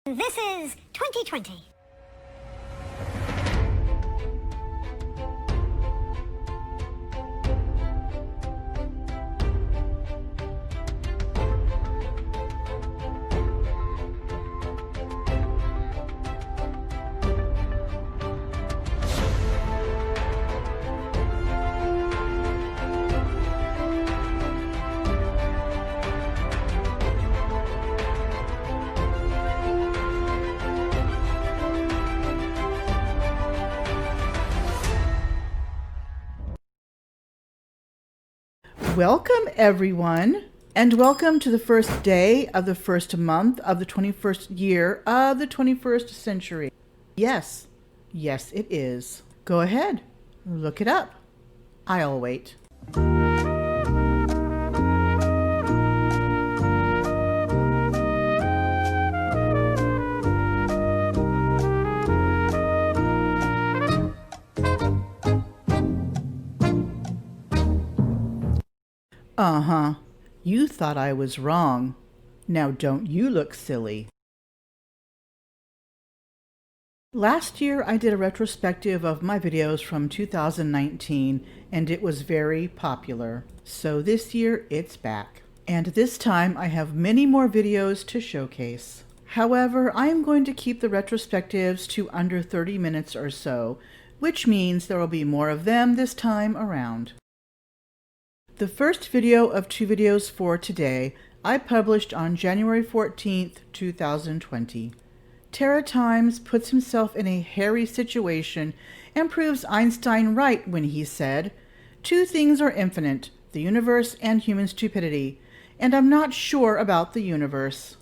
This is 2020. Welcome, everyone, and welcome to the first day of the first month of the 21st year of the 21st century. Yes, it is. Go ahead, look it up. I'll wait. Uh-huh. You thought I was wrong. Now don't you look silly. Last year I did a retrospective of my videos from 2019 and it was very popular. So this year it's back. And this time I have many more videos to showcase. However, I am going to keep the retrospectives to under 30 minutes or so, which means there will be more of them this time around. The first video of two videos for today I published on January 14th, 2020. Terra Times puts himself in a hairy situation and proves Einstein right when he said, "Two things are infinite, the universe and human stupidity, and I'm not sure about the universe."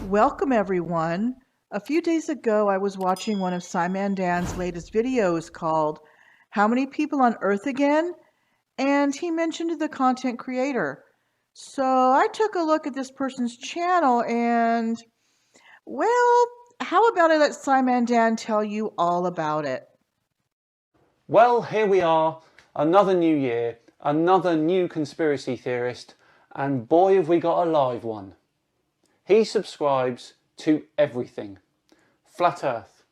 Welcome, everyone. A few days ago, I was watching one of Simon Dan's latest videos called "How Many People on Earth Again?" and he mentioned the content creator. So I took a look at this person's channel and, well, how about I let Simon Dan tell you all about it? Well, here we are, another new year, another new conspiracy theorist, and boy have we got a live one. He subscribes to everything. Flat Earth,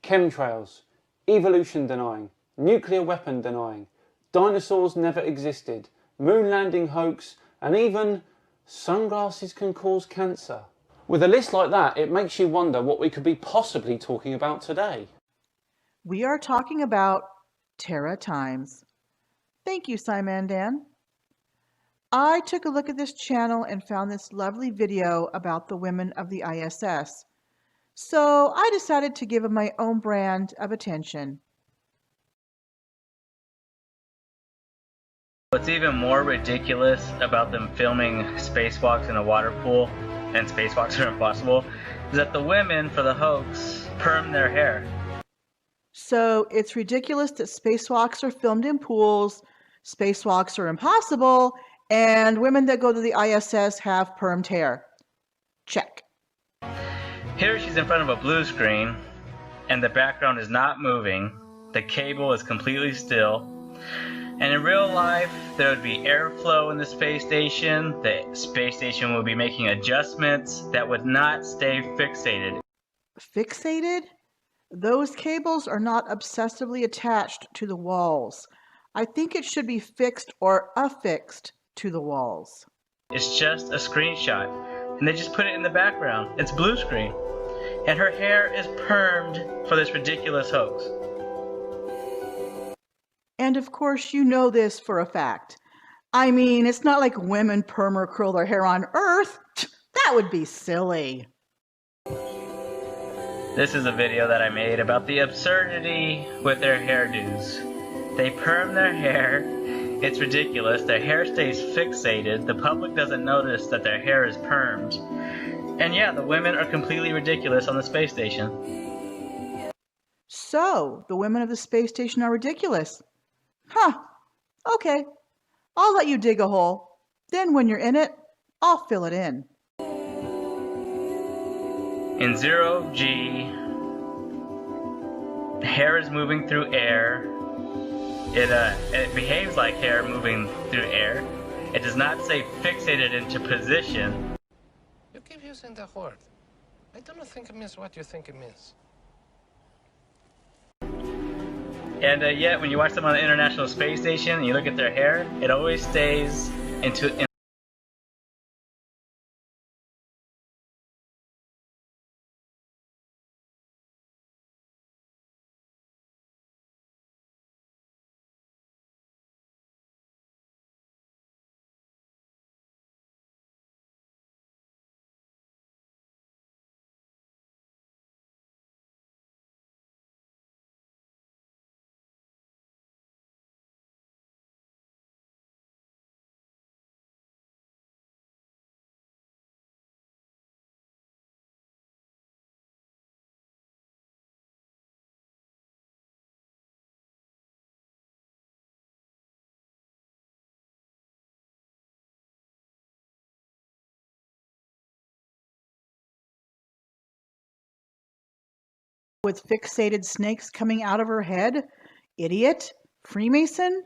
chemtrails, evolution denying, nuclear weapon denying, dinosaurs never existed, moon landing hoax, and even sunglasses can cause cancer. With a list like that, it makes you wonder what we could be possibly talking about today. We are talking about Terra Times. Thank you, Simon Dan. I took a look at this channel and found this lovely video about the women of the ISS. So I decided to give them my own brand of attention. What's even more ridiculous about them filming spacewalks in a water pool, and spacewalks are impossible, is that the women for the hoax perm their hair. So it's ridiculous that spacewalks are filmed in pools, spacewalks are impossible, and women that go to the ISS have permed hair. Check. Here she's in front of a blue screen, and the background is not moving. The cable is completely still. And in real life, there would be airflow in the space station. The space station would be making adjustments that would not stay fixated. Fixated? Those cables are not obsessively attached to the walls. I think it should be fixed or affixed to the walls. It's just a screenshot, and they just put it in the background. It's blue screen. And her hair is permed for this ridiculous hoax. And of course you know this for a fact. I mean, it's not like women perm or curl their hair on Earth. That would be silly. This is a video that I made about the absurdity with their hairdos. They perm their hair. It's ridiculous. Their hair stays fixated. The public doesn't notice that their hair is permed. And yeah, the women are completely ridiculous on the space station. So, the women of the space station are ridiculous. Huh. Okay. I'll let you dig a hole. Then when you're in it, I'll fill it in. In 0G, hair is moving through air. It behaves like hair moving through air. It does not say fixated into position. You keep using the word. I do not think it means what you think it means. And yet, when you watch them on the International Space Station and you look at their hair, it always stays in With fixated snakes coming out of her head? Idiot? Freemason?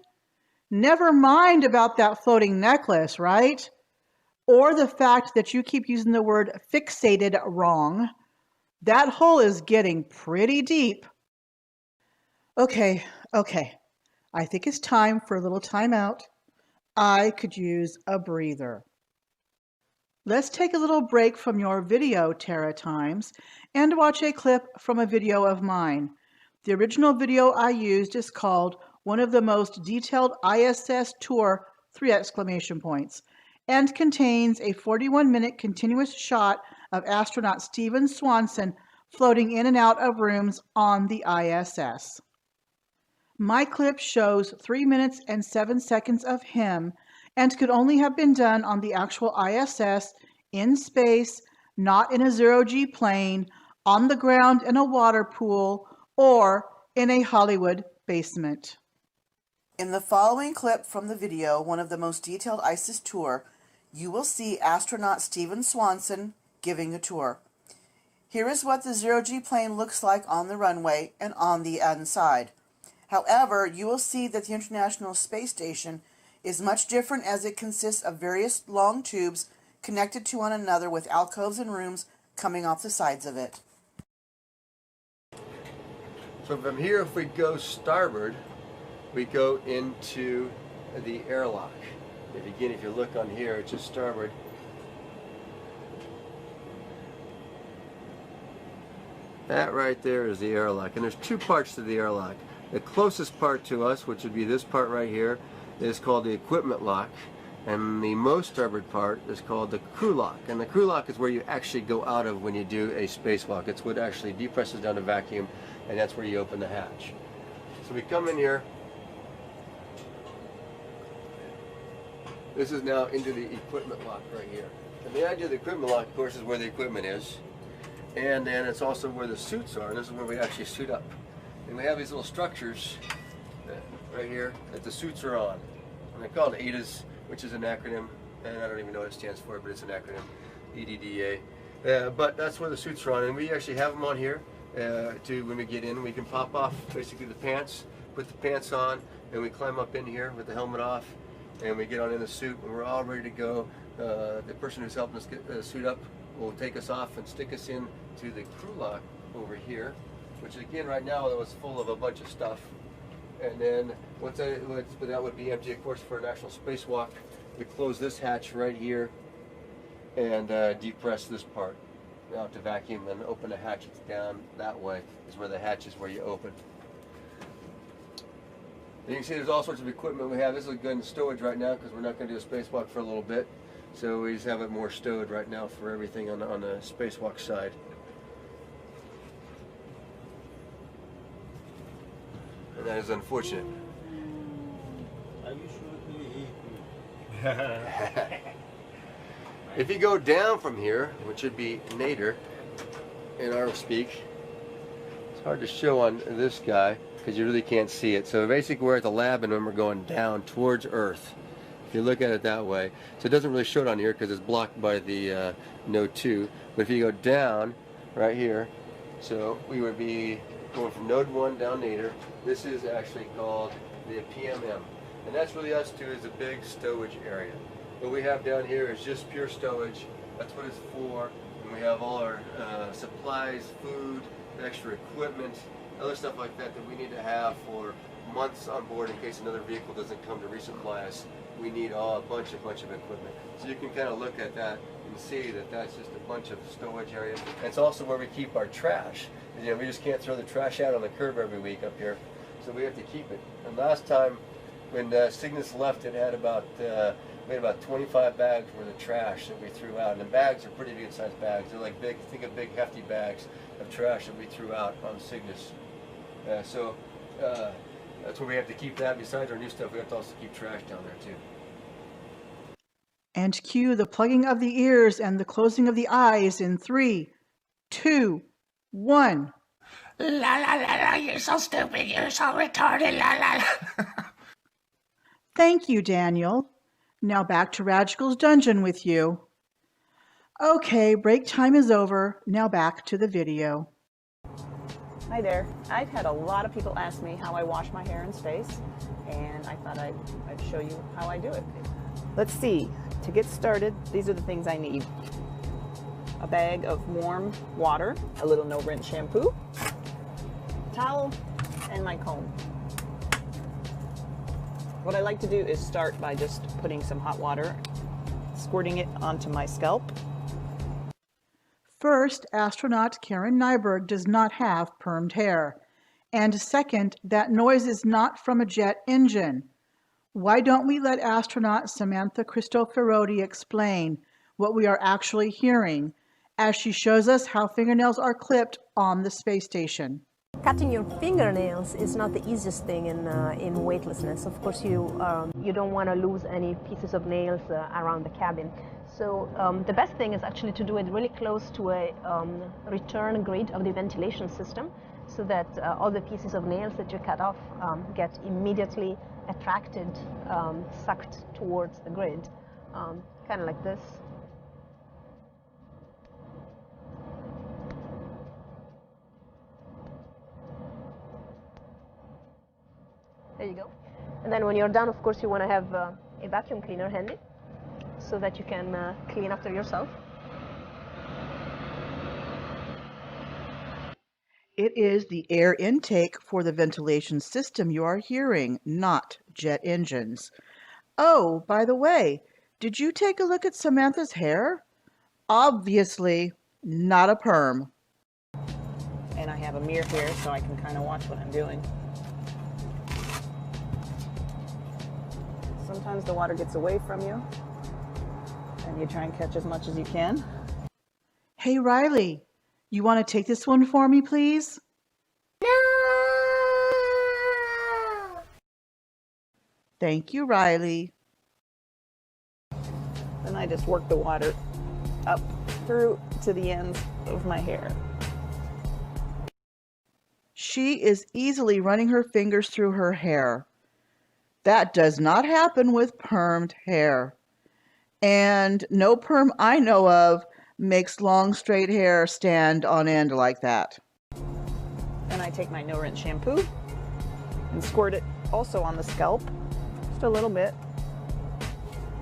Never mind about that floating necklace, right? Or the fact that you keep using the word fixated wrong. That hole is getting pretty deep. Okay. I think it's time for a little timeout. I could use a breather. Let's take a little break from your video, Terra Times, and watch a clip from a video of mine. The original video I used is called One of the Most Detailed ISS Tour, and contains a 41-minute continuous shot of astronaut Stephen Swanson floating in and out of rooms on the ISS. My clip shows 3 minutes and 7 seconds of him and could only have been done on the actual ISS, in space, not in a 0G plane, on the ground in a water pool, or in a Hollywood basement. In the following clip from the video, One of the Most Detailed ISS Tour, you will see astronaut Stephen Swanson giving a tour. Here is what the 0G plane looks like on the runway and on the inside. However, you will see that the International Space Station is much different, as it consists of various long tubes connected to one another with alcoves and rooms coming off the sides of it. So from here, if we go starboard, we go into the airlock. If you look on here, it's just starboard. That right there is the airlock, and there's two parts to the airlock. The closest part to us, which would be this part right here, is called the equipment lock, and the most starboard part is called the crew lock. And the crew lock is where you actually go out of when you do a spacewalk. It's what actually depresses down to vacuum, and that's where you open the hatch. So we come in here. This is now into the equipment lock right here. And the idea of the equipment lock, of course, is where the equipment is. And then it's also where the suits are. This is where we actually suit up. And we have these little structures right here that the suits are on. And they're called ADAs, which is an acronym. And I don't even know what it stands for, but it's an acronym. EDDA. But that's where the suits are on. And we actually have them on here when we get in. We can pop off basically the pants, put the pants on, and we climb up in here with the helmet off. And we get on in the suit, and we're all ready to go. The person who's helping us get the suit up will take us off and stick us in to the crew lock over here, which again right now it was full of a bunch of stuff. And then that would be empty, of course, for an actual spacewalk. We close this hatch right here and depress this part out to vacuum, and open the hatches down that way is where the hatch is where you open. You can see there's all sorts of equipment we have. This is good in stowage right now because we're not going to do a spacewalk for a little bit. So we just have it more stowed right now for everything on the spacewalk side. And that is unfortunate. If you go down from here, which would be nadir in our speak, it's hard to show on this guy because you really can't see it. So basically we're at the lab, and then we're going down towards Earth. if you look at it that way. So it doesn't really show it on here because it's blocked by the node 2. But if you go down right here, so we would be going from node 1 down nadir. This is actually called the PMM. And that's really us too, is a big stowage area. What we have down here is just pure stowage. That's what it's for. And we have all our supplies, food, extra equipment, other stuff like that that we need to have for months on board in case another vehicle doesn't come to resupply us. We need a bunch of equipment. So you can kind of look at that and see that that's just a bunch of stowage area. And it's also where we keep our trash. You know, we just can't throw the trash out on the curb every week up here, so we have to keep it. And last time when Cygnus left, it had about we had about 25 bags worth of trash that we threw out. And the bags are pretty good sized bags. They're like big, think of big hefty bags of trash that we threw out on Cygnus. So that's where we have to keep that. Besides our new stuff, we have to also keep trash down there too. And cue the plugging of the ears and the closing of the eyes in 3, 2, 1. La la la la, you're so stupid, you're so retarded, la la la. Thank you, Daniel. Now back to Radgical's dungeon with you. Okay, break time is over. Now back to the video. Hi there. I've had a lot of people ask me how I wash my hair in space, and I thought I'd show you how I do it. Let's see. To get started, these are the things I need. A bag of warm water, a little no-rinse shampoo, towel, and my comb. What I like to do is start by just putting some hot water, squirting it onto my scalp. First, astronaut Karen Nyberg does not have permed hair. And second, that noise is not from a jet engine. Why don't we let astronaut Samantha Cristoferotti explain what we are actually hearing as she shows us how fingernails are clipped on the space station. Cutting your fingernails is not the easiest thing in weightlessness. Of course, you don't want to lose any pieces of nails around the cabin. So the best thing is actually to do it really close to a return grid of the ventilation system, so that all the pieces of nails that you cut off get immediately attracted, sucked towards the grid, kind of like this. There you go. And then when you're done, of course, you want to have a vacuum cleaner handy so that you can clean after yourself. It is the air intake for the ventilation system you are hearing, not jet engines. Oh, by the way, did you take a look at Samantha's hair? Obviously not a perm. And I have a mirror here so I can kind of watch what I'm doing. Sometimes the water gets away from you, and you try and catch as much as you can. Hey, Riley, you want to take this one for me, please? No! Thank you, Riley. Then I just work the water up through to the ends of my hair. She is easily running her fingers through her hair. That does not happen with permed hair. And no perm I know of makes long straight hair stand on end like that. Then I take my no-rinse shampoo and squirt it also on the scalp, just a little bit,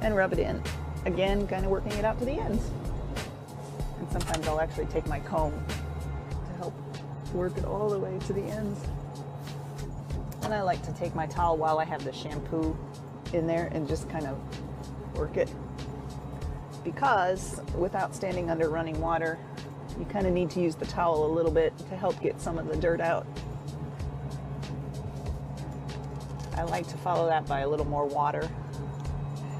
and rub it in. Again, kind of working it out to the ends. And sometimes I'll actually take my comb to help work it all the way to the ends. And I like to take my towel while I have the shampoo in there and just kind of work it. Because without standing under running water, you kind of need to use the towel a little bit to help get some of the dirt out. I like to follow that by a little more water.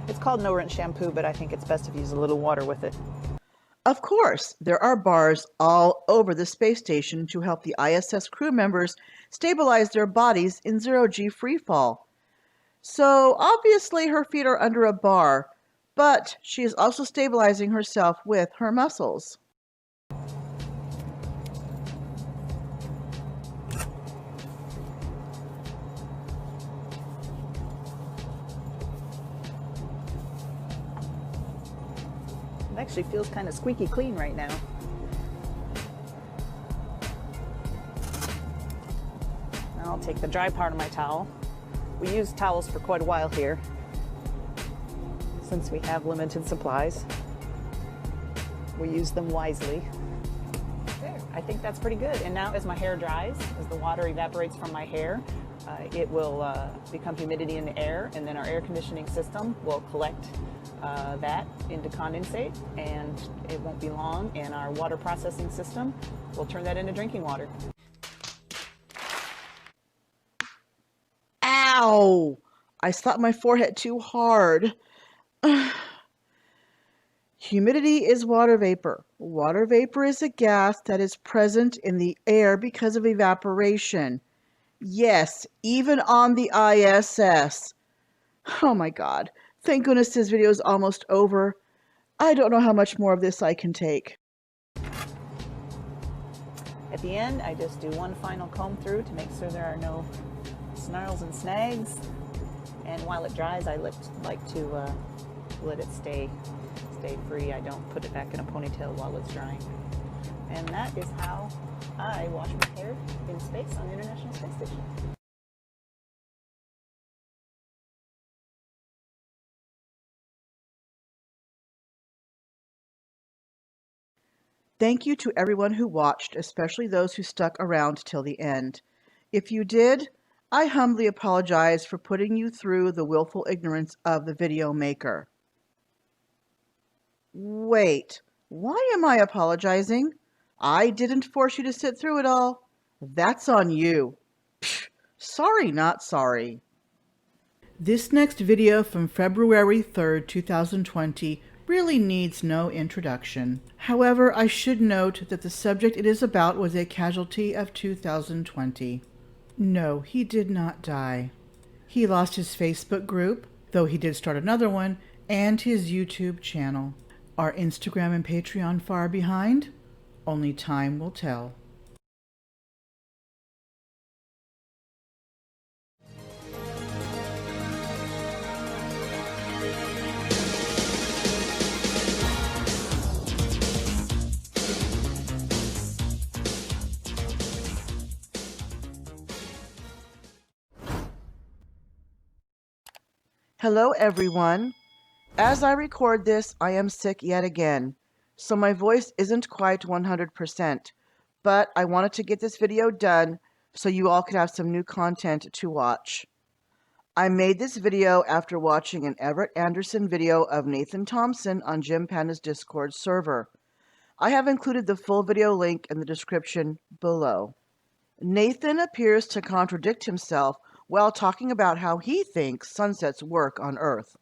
It's called no-rinse shampoo, but I think it's best if you use a little water with it. Of course, there are bars all over the space station to help the ISS crew members stabilize their bodies in zero-G freefall. So obviously her feet are under a bar, but she is also stabilizing herself with her muscles. It actually feels kind of squeaky clean right now. Now I'll take the dry part of my towel. We use towels for quite a while here, since we have limited supplies. We use them wisely. There, I think that's pretty good. And now as my hair dries, as the water evaporates from my hair, it will become humidity in the air, and then our air conditioning system will collect that into condensate, and it won't be long, and our water processing system will turn that into drinking water. Ow! I slapped my forehead too hard. Humidity is water vapor. Water vapor is a gas that is present in the air because of evaporation. Yes, even on the ISS. Oh my God. Thank goodness this video is almost over. I don't know how much more of this I can take. At the end, I just do one final comb through to make sure there are no snarls and snags. And while it dries, I like to let it stay free. I don't put it back in a ponytail while it's drying. And that is how I wash my hair in space on the International Space Station. Thank you to everyone who watched, especially those who stuck around till the end. If you did, I humbly apologize for putting you through the willful ignorance of the video maker. Wait, why am I apologizing? I didn't force you to sit through it all. That's on you. Psh, sorry, not sorry. This next video from February 3rd, 2020 really needs no introduction. However, I should note that the subject it is about was a casualty of 2020. No, he did not die. He lost his Facebook group, though he did start another one, and his YouTube channel. Are Instagram and Patreon far behind? Only time will tell. Hello everyone. As I record this, I am sick yet again, so my voice isn't quite 100%, but I wanted to get this video done so you all could have some new content to watch. I made this video after watching an Everett Anderson video of Nathan Thompson on Jim Panda's Discord server. I have included the full video link in the description below. Nathan appears to contradict himself while talking about how he thinks sunsets work on Earth.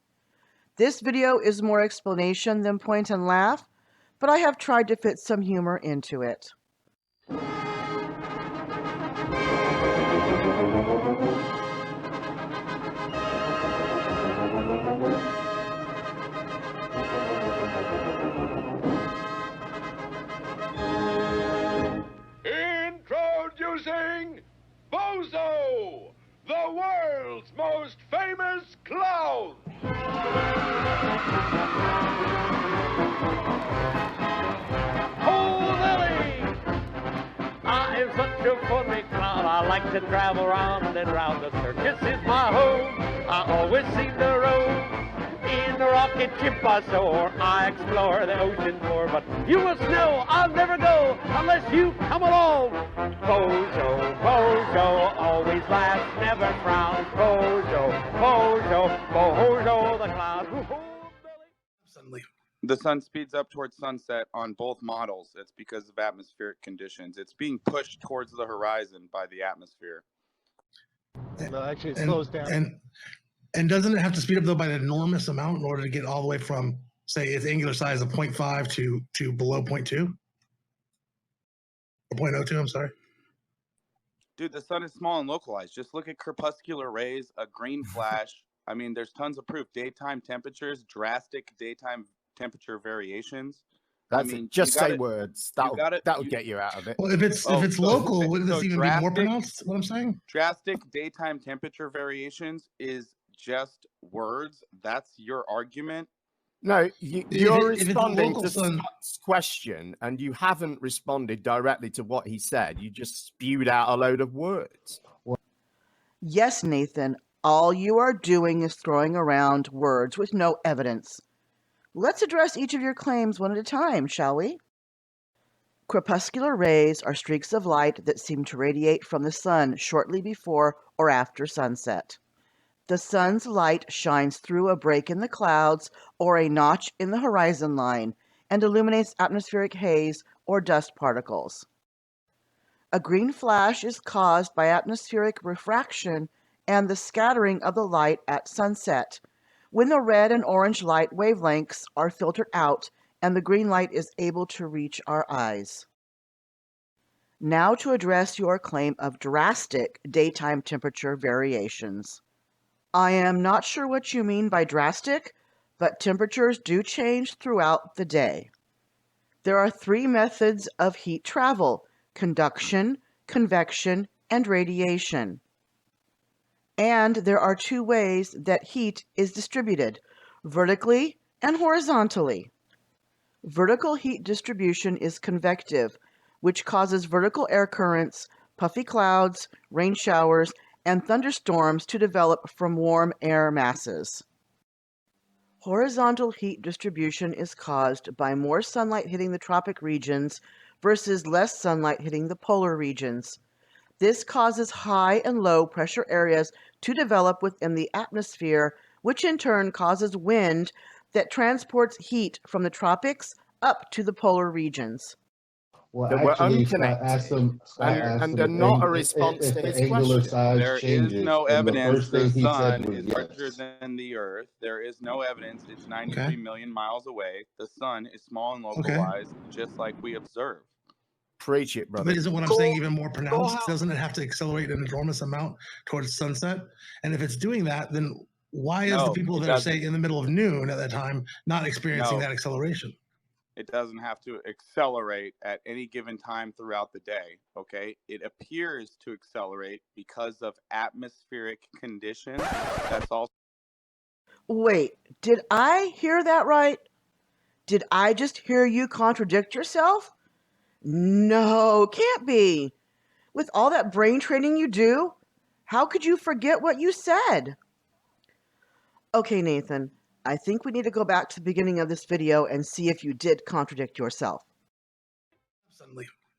This video is more explanation than point and laugh, but I have tried to fit some humor into it. Introducing Bozo, the world's most famous clown. Oh, Lily! I am such a funny clown. I like to travel round and round. The circus is my home. I always seem to roam. In the rocket ship I soar. I explore the ocean floor. But you must know I'll never go unless you come along. Bozo, Bozo, always laughs, never frowns. Bozo, Bozo, Bozo the clown. Suddenly. The sun speeds up towards sunset on both models. It's because of atmospheric conditions. It's being pushed towards the horizon by the atmosphere. Well, actually, it slows down. And doesn't it have to speed up, though, by an enormous amount in order to get all the way from, say, its angular size of 0.5 to below 0.2? Or 0.02, I'm sorry. Dude, the sun is small and localized. Just look at crepuscular rays, a green flash. I mean, there's tons of proof. Daytime temperatures, drastic daytime temperature variations. That's it. Just say words. That'll get you out of it. Well, if it's local, wouldn't this even be more pronounced? What I'm saying? Drastic daytime temperature variations is just words. That's your argument. No, you're responding to sun... Scott's question, and you haven't responded directly to what he said. You just spewed out a load of words. Yes, Nathan, all you are doing is throwing around words with no evidence. Let's address each of your claims one at a time, shall we? Crepuscular rays are streaks of light that seem to radiate from the sun shortly before or after sunset. The sun's light shines through a break in the clouds or a notch in the horizon line and illuminates atmospheric haze or dust particles. A green flash is caused by atmospheric refraction and the scattering of the light at sunset, when the red and orange light wavelengths are filtered out and the green light is able to reach our eyes. Now to address your claim of drastic daytime temperature variations. I am not sure what you mean by drastic, but temperatures do change throughout the day. There are 3 methods of heat travel: conduction, convection, and radiation. And there are 2 ways that heat is distributed: vertically and horizontally. Vertical heat distribution is convective, which causes vertical air currents, puffy clouds, rain showers, and thunderstorms to develop from warm air masses. Horizontal heat distribution is caused by more sunlight hitting the tropic regions versus less sunlight hitting the polar regions. This causes high and low pressure areas to develop within the atmosphere, which in turn causes wind that transports heat from the tropics up to the polar regions. Well, that actually, Scott asked them, and they're not a response to his question. There is no evidence the sun is larger than the Earth. There is no evidence it's 93 million miles away. The sun is small and localized, just like we observe. Preach it, brother. But isn't what I'm saying even more pronounced? Doesn't it have to accelerate an enormous amount towards sunset? And if it's doing that, then why is the people that are, say, in the middle of noon at that time not experiencing that acceleration? It doesn't have to accelerate at any given time throughout the day, okay? It appears to accelerate because of atmospheric conditions. That's all. Wait, did I hear that right? Did I just hear you contradict yourself? No, can't be. With all that brain training you do, how could you forget what you said? Okay, Nathan, I think we need to go back to the beginning of this video and see if you did contradict yourself.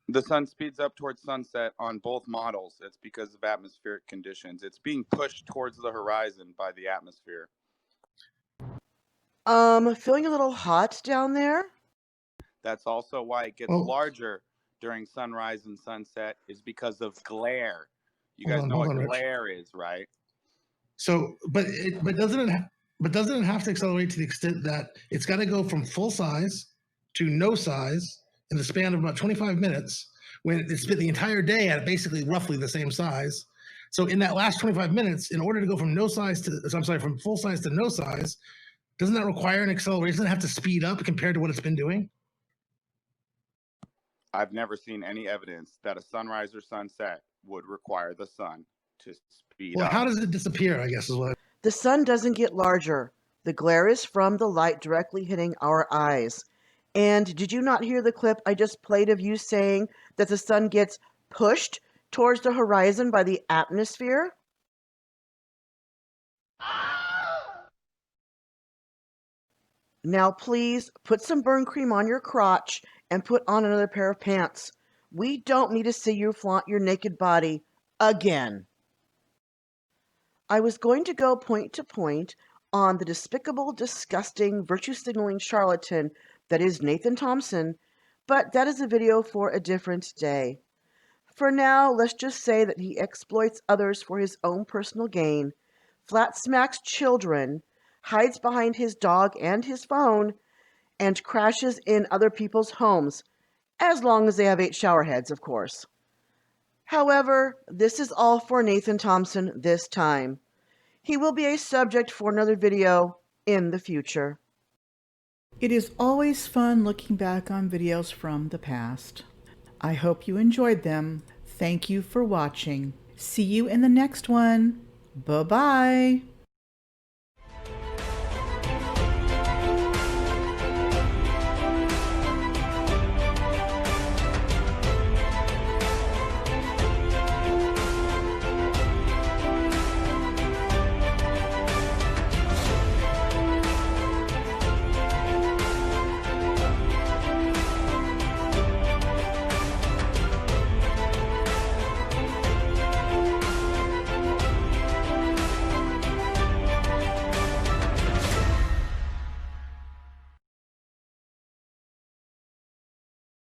The sun speeds up towards sunset on both models. It's because of atmospheric conditions. It's being pushed towards the horizon by the atmosphere. Feeling a little hot down there? That's also why it gets larger during sunrise and sunset, is because of glare. You guys know what glare is, right? So, but doesn't it have to accelerate to the extent that it's got to go from full size to no size in the span of about 25 minutes, when it's spent the entire day at basically roughly the same size? So in that last 25 minutes, in order to go from from full size to no size, doesn't that require an acceleration? Doesn't it have to speed up compared to what it's been doing? I've never seen any evidence that a sunrise or sunset would require the sun to speed up. Well, how does it disappear, I guess is what The sun doesn't get larger. The glare is from the light directly hitting our eyes. And did you not hear the clip I just played of you saying that the sun gets pushed towards the horizon by the atmosphere? Now please put some burn cream on your crotch and put on another pair of pants. We don't need to see you flaunt your naked body again. I was going to go point to point on the despicable, disgusting, virtue-signaling charlatan that is Nathan Thompson, but that is a video for a different day. For now, let's just say that he exploits others for his own personal gain, flat smacks children, hides behind his dog and his phone, and crashes in other people's homes, as long as they have 8 shower heads, of course. However, this is all for Nathan Thompson this time. He will be a subject for another video in the future. It is always fun looking back on videos from the past. I hope you enjoyed them. Thank you for watching. See you in the next one. Bye-bye.